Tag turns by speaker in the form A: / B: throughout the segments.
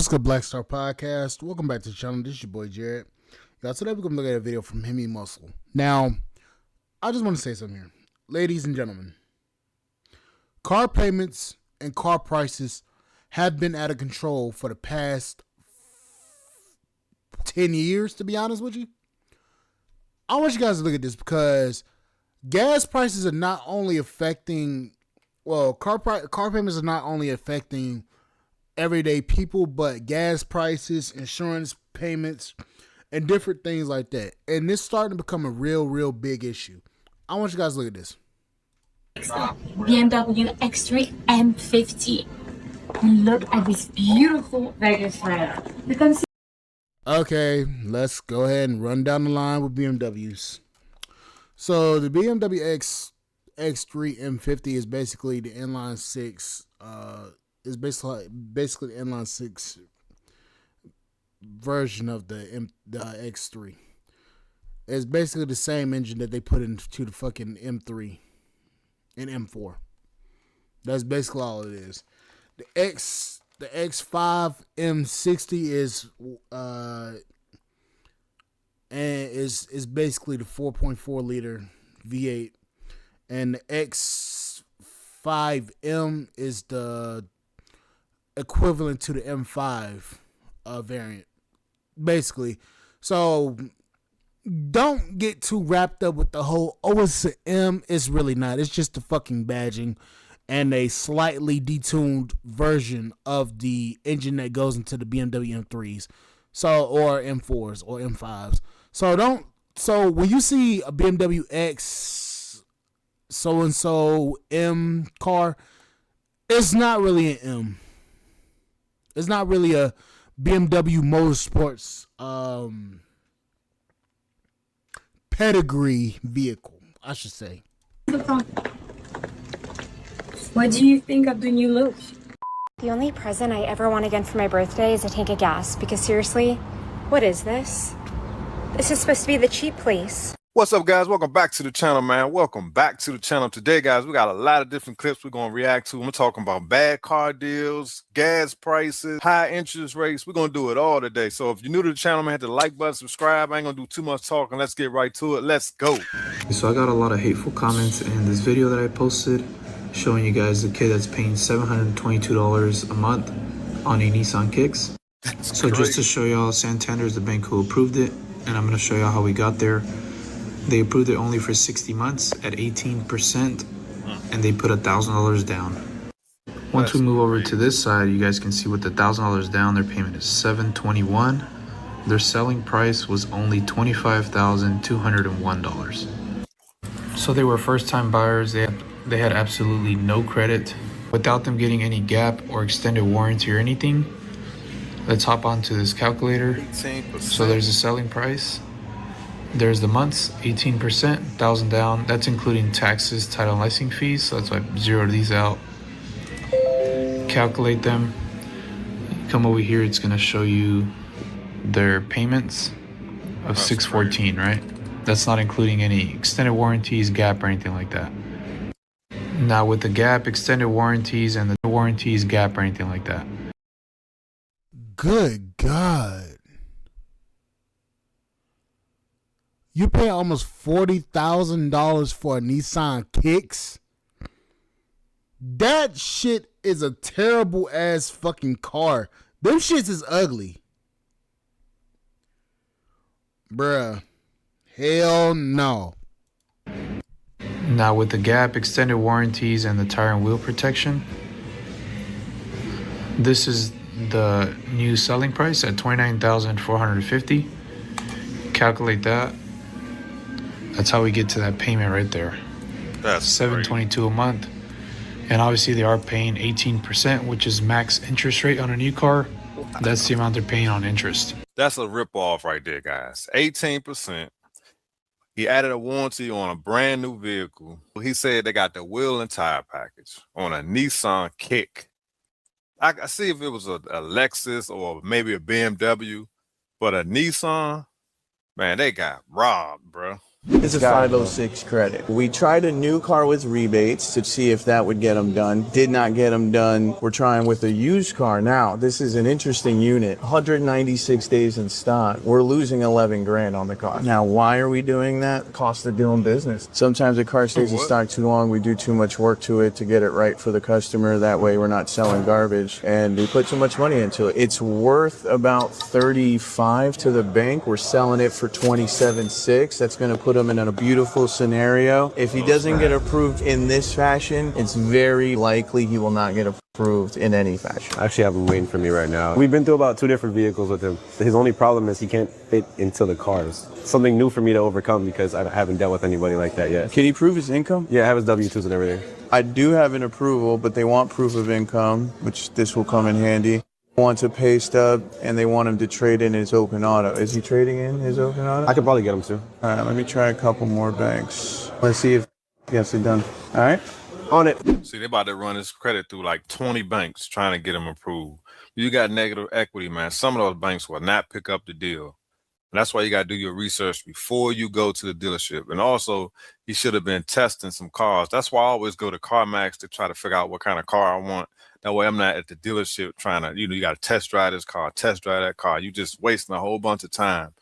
A: What's good, Black Star Podcast? Welcome back to the channel. This is your boy Jared. Y'all, today we're going to look at a video from Hemi Muscle. Now, I just want to say something here. Ladies and gentlemen, car payments and car prices have been out of control for the past 10 years, to be honest with you. I want you guys to look at this because gas prices are not only affecting, car payments are not only affecting everyday people, but gas prices, insurance payments, and different things like that. And this starting to become a real big issue. I want you guys to look at this.
B: BMW X3 M50. Look at this beautiful Vegas red. You can see.
A: Okay, let's go ahead and run down the line with BMWs. So the BMW X3 M50 is basically the inline six. Is basically the inline six version of the X3. It's basically the same engine that they put into the fucking M3 and M4. That's basically all it is. The X5 M60 is basically the 4.4 liter V8, and the X5M is the equivalent to the M5 variant, basically. So don't get too wrapped up with the whole, it's an M. It's really not. It's just the fucking badging and a slightly detuned version of the engine that goes into the BMW M3s, or M4s or M5s. So when you see a BMW X so and so M car, it's not really an M. It's not really a BMW Motorsports pedigree vehicle, I should say.
B: What do you think of the new look?
C: The only present I ever want again for my birthday is a tank of gas, because seriously, what is this? This is supposed to be the cheap place.
D: What's up, guys? Welcome back to the channel, man. Welcome back to the channel. Today, guys, we got a lot of different clips we're going to react to. We're talking about bad car deals, gas prices, high interest rates. We're going to do it all today. So if you're new to the channel, man, hit the like button, subscribe. I ain't going to do too much talking. Let's get right to it. Let's go.
E: So I got a lot of hateful comments in this video that I posted showing you guys the kid that's paying $722 a month on a Nissan Kicks. So just to show y'all, Santander is the bank who approved it, and I'm going to show y'all how we got there. They approved it only for 60 months at 18%, and they put $1,000 down. Once we move over to this side, you guys can see with the $1,000 down, their payment is $721. Their selling price was only $25,201. So they were first-time buyers. They had absolutely no credit. Without them getting any gap or extended warranty or anything, let's hop onto this calculator.
D: 18%.
E: So there's the selling price. There's the months, 18%, 1,000 down. That's including taxes, title, and licensing fees. So that's why I zeroed these out. Calculate them. Come over here. It's going to show you their payments of $614, right? That's not including any extended warranties, gap, or anything like that. Now with the gap, extended warranties, and the warranties, gap, or anything like that.
A: Good God. You pay almost $40,000 for a Nissan Kicks? That shit is a terrible ass fucking car. Them shits is ugly. Bruh. Hell no.
E: Now with the gap, extended warranties, and the tire and wheel protection, this is the new selling price at $29,450. Calculate that. That's how we get to that payment right there.
D: That's
E: $722 a month. And obviously they are paying 18%, which is max interest rate on a new car. That's the amount they're paying on interest.
D: That's a ripoff right there, guys. 18%. He added a warranty on a brand new vehicle. He said they got the wheel and tire package on a Nissan Kick. I see if it was a Lexus or maybe a BMW, but a Nissan, man, they got robbed, bro.
F: It's a 506 credit. We tried a new car with rebates to see if that would get them done. Did not get them done. We're trying with a used car now. This is an interesting unit. 196 days in stock. We're losing 11 grand on the car. Now, why are we doing that? Cost of doing business. Sometimes a car stays in stock too long. We do too much work to it to get it right for the customer. That way we're not selling garbage and we put too much money into it. It's worth about 35 to the bank. We're selling it for 27.6. That's going to put him in a beautiful scenario. If he doesn't get approved in this fashion, it's very likely he will not get approved in any fashion.
G: I actually have him waiting for me right now. We've been through about 2 different vehicles with him. His only problem is he can't fit into the cars. Something new for me to overcome because I haven't dealt with anybody like that yet.
F: Can he prove his income?
G: Yeah, I have his W-2s and everything.
F: I do have an approval, but they want proof of income, which this will come in handy. Wants a pay stub, and they want him to trade in his open auto. Is he trading in his open auto?
G: I could probably get him to.
F: All right, let me try a couple more banks. Let's see if he gets it done. All right?
G: On it.
D: See, they about to run his credit through like 20 banks trying to get him approved. You got negative equity, man. Some of those banks will not pick up the deal. And that's why you got to do your research before you go to the dealership. And also, he should have been testing some cars. That's why I always go to CarMax to try to figure out what kind of car I want. That way I'm not at the dealership trying to, you got to test drive this car, test drive that car. You just wasting a whole bunch of time.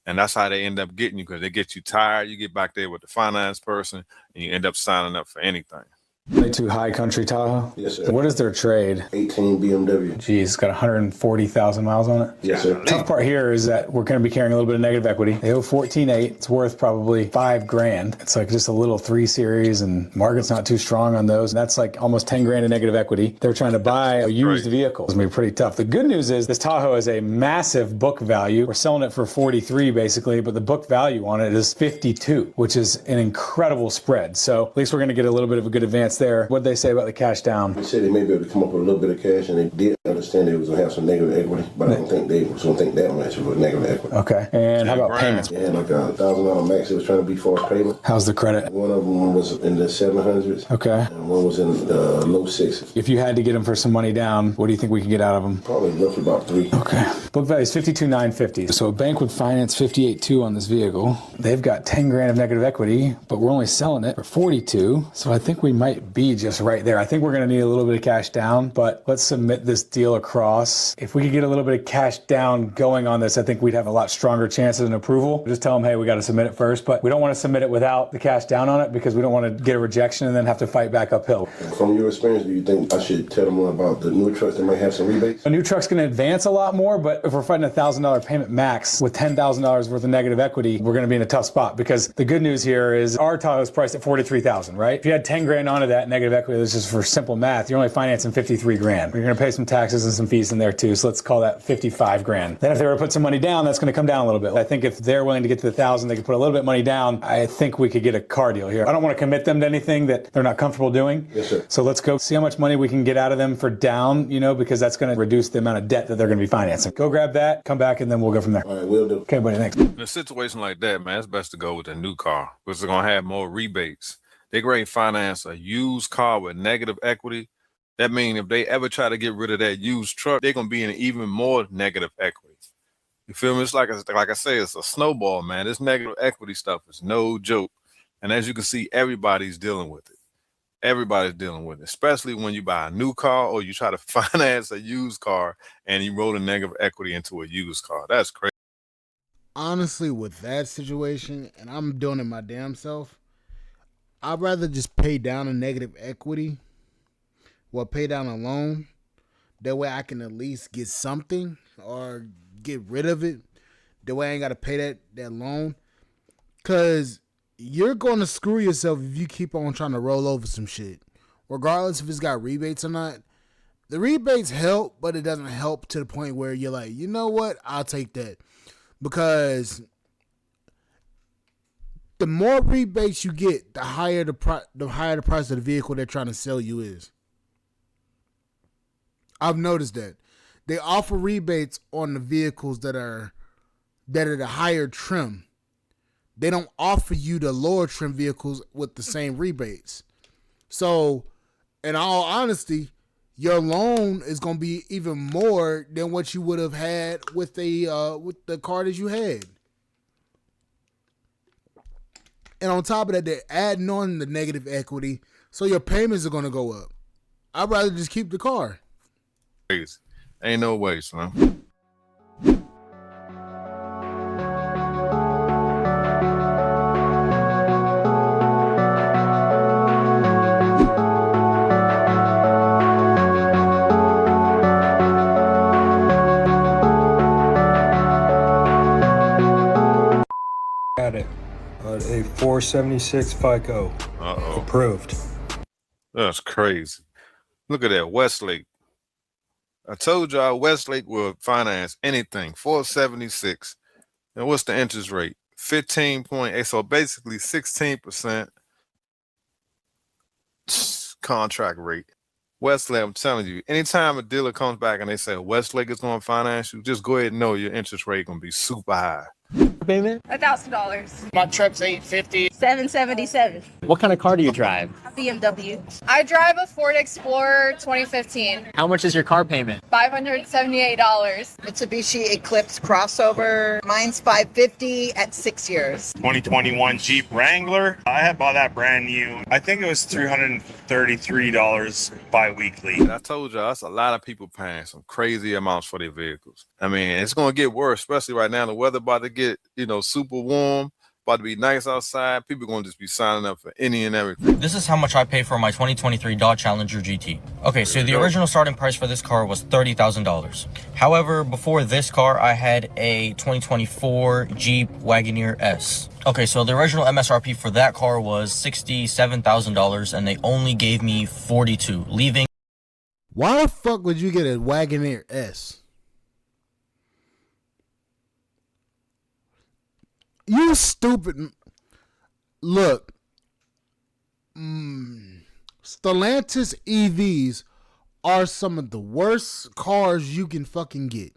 D: And that's how they end up getting you, because they get you tired. You get back there with the finance person and you end up signing up for anything.
H: Way too high country Tahoe?
I: Yes, sir.
H: What is their trade?
I: 18 BMW.
H: Geez, it's got 140,000 miles on it.
I: Yes, sir.
H: Tough part here is that we're going to be carrying a little bit of negative equity. They owe 14.8. It's worth probably 5 grand. It's like just a little 3 Series, and market's not too strong on those. That's like almost 10 grand in negative equity. They're trying to buy a used vehicle. It's going to be pretty tough. The good news is this Tahoe is a massive book value. We're selling it for 43 basically, but the book value on it is 52, which is an incredible spread. So at least we're going to get a little bit of a good advance there. What'd they say about the cash down?
I: They said they may be able to come up with a little bit of cash, and they did understand they was going to have some negative equity, but I don't think they was going to think that much with negative equity.
H: Okay. And how about payments?
I: Yeah, like $1,000 max. It was trying to be false payment.
H: How's the credit?
I: One of them was in the 700s.
H: Okay.
I: And one was in the low 6s.
H: If you had to get them for some money down, what do you think we could get out of them?
I: Probably roughly about 3.
H: Okay. Book value is 52,950. So a bank would finance 58.2 on this vehicle. They've got 10 grand of negative equity, but we're only selling it for 42. So I think we might be just right there. I think we're going to need a little bit of cash down, but let's submit this deal across. If we could get a little bit of cash down going on this, I think we'd have a lot stronger chances of approval. Just tell them, hey, we got to submit it first, but we don't want to submit it without the cash down on it because we don't want to get a rejection and then have to fight back uphill.
I: From your experience, do you think I should tell them more about the new trucks that might have some rebates?
H: A new truck's going to advance a lot more, but if we're fighting a $1,000 payment max with $10,000 worth of negative equity, we're going to be in a tough spot because the good news here is our Tahoe is priced at $43,000, right? If you had 10 grand onto that negative equity, this is for simple math, you're only financing 53 grand. You're going to pay some taxes and some fees in there too, so let's call that 55 grand. Then if they were to put some money down, that's going to come down a little bit. I think if they're willing to get to the 1,000, they could put a little bit of money down. I think we could get a car deal here. I don't want to commit them to anything that they're not comfortable doing.
I: Yes, sir.
H: So let's go see how much money we can get out of them for down, because that's going to reduce the amount of debt that they're going to be financing. Go grab that, come back, and then we'll go from there.
I: All right, we'll do.
H: Okay, buddy, thanks.
D: In a situation like that, man, it's best to go with a new car because they're going to have more rebates. They're going to finance a used car with negative equity. That means if they ever try to get rid of that used truck, they're going to be in even more negative equity. You feel me? It's like I say, it's a snowball, man. This negative equity stuff is no joke. And as you can see, everybody's dealing with it. Everybody's dealing with it, especially when you buy a new car or you try to finance a used car and you roll the negative equity into a used car. That's crazy.
A: Honestly, with that situation, and I'm doing it my damn self, I'd rather just pay down a negative equity or pay down a loan. That way I can at least get something or get rid of it. That way I ain't got to pay that loan. Because you're going to screw yourself if you keep on trying to roll over some shit. Regardless if it's got rebates or not. The rebates help, but it doesn't help to the point where you're like, you know what? I'll take that. Because the more rebates you get, the higher the price of the vehicle they're trying to sell you is. I've noticed that. They offer rebates on the vehicles that are the higher trim. They don't offer you the lower trim vehicles with the same rebates. So, in all honesty, your loan is going to be even more than what you would have had with the car that you had. And on top of that, they're adding on the negative equity. So your payments are going to go up. I'd rather just keep the car.
D: Crazy. Ain't no way, son.
J: Got it. A 476 FICO. Approved.
D: That's crazy. Look at that, Westlake. I told y'all Westlake will finance anything. 476. And what's the interest rate? 15.8. So basically 16% contract rate. Westlake, I'm telling you, anytime a dealer comes back and they say Westlake is going to finance you, just go ahead and know your interest rate going to be super high.
K: Payment?
L: $1,000.
K: My truck's $850.
L: $777.
K: What kind of car do you drive?
L: BMW. I drive a Ford Explorer 2015.
K: How much is your car payment?
L: $578.
M: Mitsubishi Eclipse crossover. Mine's $550 at 6 years.
N: 2021 Jeep Wrangler. I had bought that brand new. I think it was $333 bi-weekly.
D: I told y'all, that's a lot of people paying some crazy amounts for their vehicles. I mean, it's going to get worse, especially right now. The weather about to get, super warm. About to be nice outside. People going to just be signing up for any and everything.
O: This is how much I paid for my 2023 Dodge Challenger GT. Okay, so the original starting price for this car was $30,000. However, before this car, I had a 2024 Jeep Wagoneer S. Okay, so the original MSRP for that car was $67,000, and they only gave me $42,000, leaving.
A: Why the fuck would you get a Wagoneer S? You stupid. Look. Stellantis EVs are some of the worst cars you can fucking get.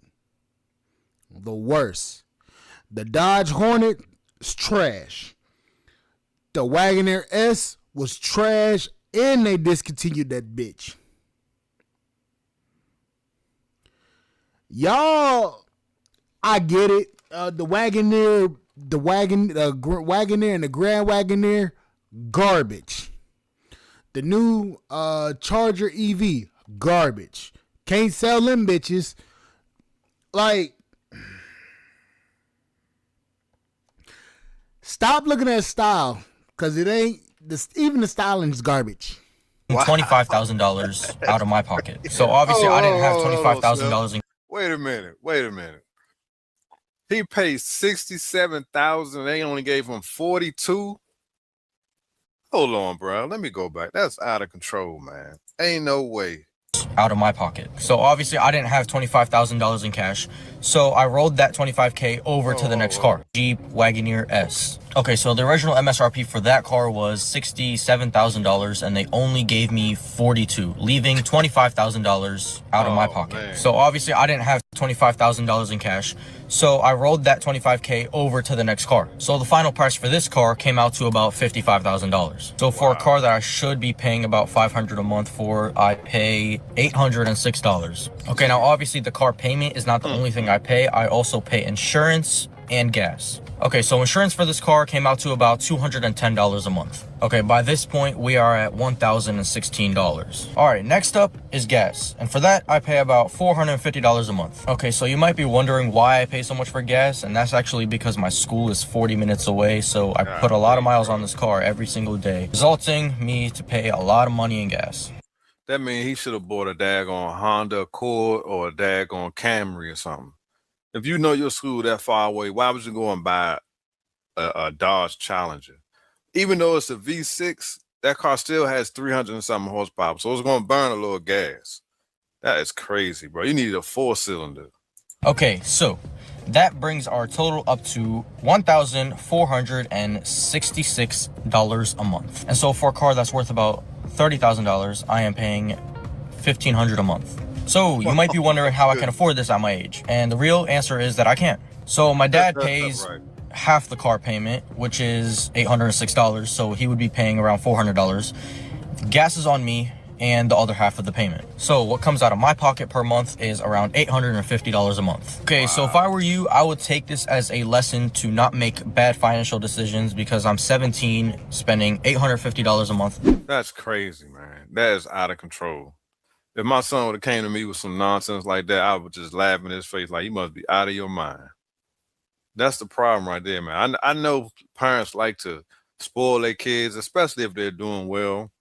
A: The worst. The Dodge Hornet is trash. The Wagoneer S was trash, and they discontinued that bitch. Y'all, I get it. The Wagoneer and the Grand Wagoneer, garbage. The new Charger EV, garbage. Can't sell them bitches. Like, stop looking at style, because it ain't, even the styling is garbage.
O: $25,000 out of my pocket. So obviously I didn't have $25,000 in.
D: Wait a minute. He paid $67,000. They only gave him $42,000. Hold on, bro. Let me go back. That's out of control, man. Ain't no way.
O: Out of my pocket. So obviously I didn't have $25,000 in cash. So I rolled that $25K over to the next car, Jeep Wagoneer S. Okay, so the original MSRP for that car was $67,000, and they only gave me $42,000, leaving $25,000 out of my pocket. Man. So obviously I didn't have $25,000 in cash. So I rolled that $25K over to the next car. So the final price for this car came out to about $55,000. So for a car that I should be paying about $500 a month for, I pay $806. Okay, now obviously the car payment is not the only thing I pay. I also pay insurance and gas. Okay, so insurance for this car came out to about $210 a month. Okay, by this point, we are at $1,016. All right, next up is gas. And for that, I pay about $450 a month. Okay, so you might be wondering why I pay so much for gas. And that's actually because my school is 40 minutes away. So I put a lot of miles on this car every single day, resulting me to pay a lot of money in gas.
D: That means he should have bought a daggone Honda Accord or a daggone Camry or something. If you know your school that far away, why would you go and buy a Dodge Challenger? Even though it's a V6, that car still has 300 and something horsepower, so it's going to burn a little gas. That is crazy, bro. You need a 4-cylinder.
O: Okay, so that brings our total up to $1,466 a month. And so for a car that's worth about $30,000, I am paying $1,500 a month. So you might be wondering how I can afford this at my age. And the real answer is that I can't. So my dad pays half the car payment, which is $806. So he would be paying around $400. Gas is on me, and the other half of the payment. So what comes out of my pocket per month is around $850 a month. Okay, so if I were you, I would take this as a lesson to not make bad financial decisions, because I'm 17, spending $850 a month.
D: That's crazy, man. That is out of control. If my son would have came to me with some nonsense like that, I would just laugh in his face like, you must be out of your mind. That's the problem right there, man. I know parents like to spoil their kids, especially if they're doing well.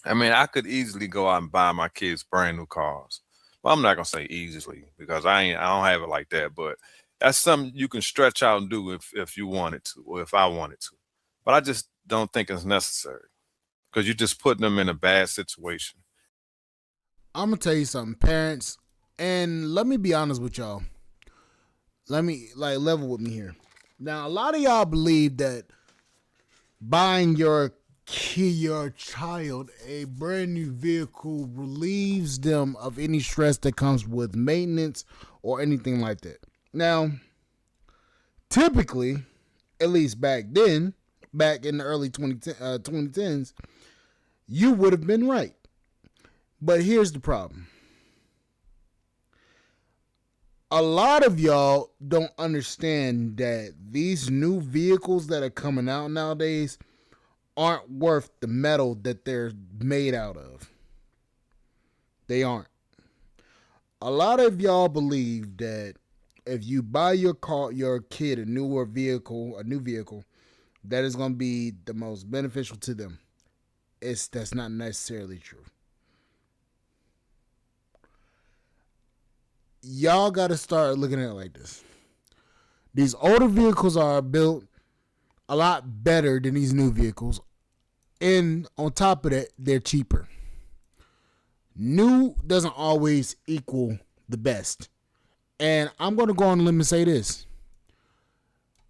D: I mean, I could easily go out and buy my kids brand new cars. Well, I'm not gonna say easily, because I don't have it like that, but that's something you can stretch out and do if you wanted to, or if I wanted to. But I just don't think it's necessary, because you're just putting them in a bad situation.
A: I'm gonna tell you something, parents, and let me be honest with y'all. Let me level with me here. Now, a lot of y'all believe that buying your child a brand new vehicle relieves them of any stress that comes with maintenance or anything like that. Now, typically, at least back then, back in the early 2010s, you would have been right. But here's the problem. A lot of y'all don't understand that these new vehicles that are coming out nowadays aren't worth the metal that they're made out of. They aren't. A lot of y'all believe that if you buy your kid a new vehicle, that is going to be the most beneficial to them. That's not necessarily true. Y'all got to start looking at it like this. These older vehicles are built a lot better than these new vehicles. And on top of that, they're cheaper. New doesn't always equal the best. And I'm going to go on a limb and say this.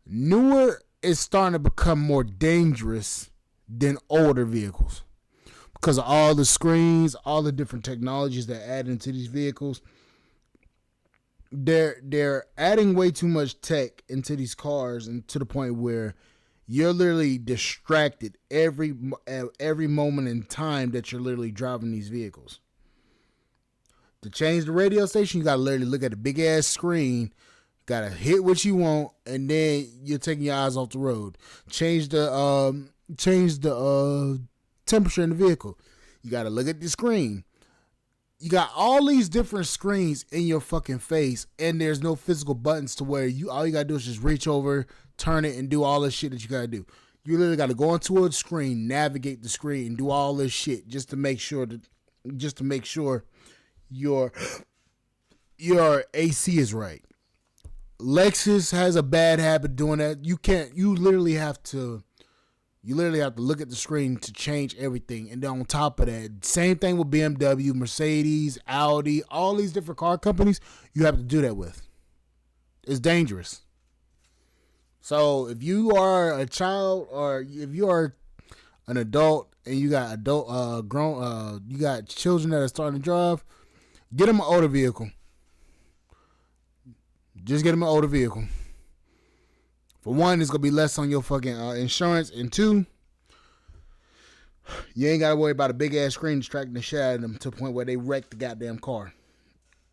A: Newer is starting to become more dangerous than older vehicles, because of all the screens, all the different technologies that add into these vehicles. They're adding way too much tech into these cars, and to the point where you're literally distracted every moment in time that you're literally driving these vehicles. To change the radio station, you gotta literally look at a big ass screen, gotta hit what you want, and then you're taking your eyes off the road. Change the temperature in the vehicle. You gotta look at the screen. You got all these different screens in your fucking face, and there's no physical buttons to where all you gotta do is just reach over, turn it, and do all this shit that you gotta do. You literally gotta go onto a screen, navigate the screen, and do all this shit just to make sure your AC is right. Lexus has a bad habit doing that. You literally have to look at the screen to change everything. And then on top of that, same thing with BMW, Mercedes, Audi, all these different car companies, you have to do that with. It's dangerous. So if you are a child, or if you are an adult and you got you got children that are starting to drive, get them an older vehicle. Just get them an older vehicle. For one, it's going to be less on your fucking insurance. And two, you ain't got to worry about a big ass screen distracting the shit out of them to the point where they wreck the goddamn car.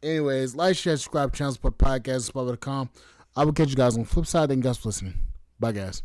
A: Anyways, like, share, subscribe, channel, support podcast, support.com. I will catch you guys on the flip side. Thank you guys for listening. Bye, guys.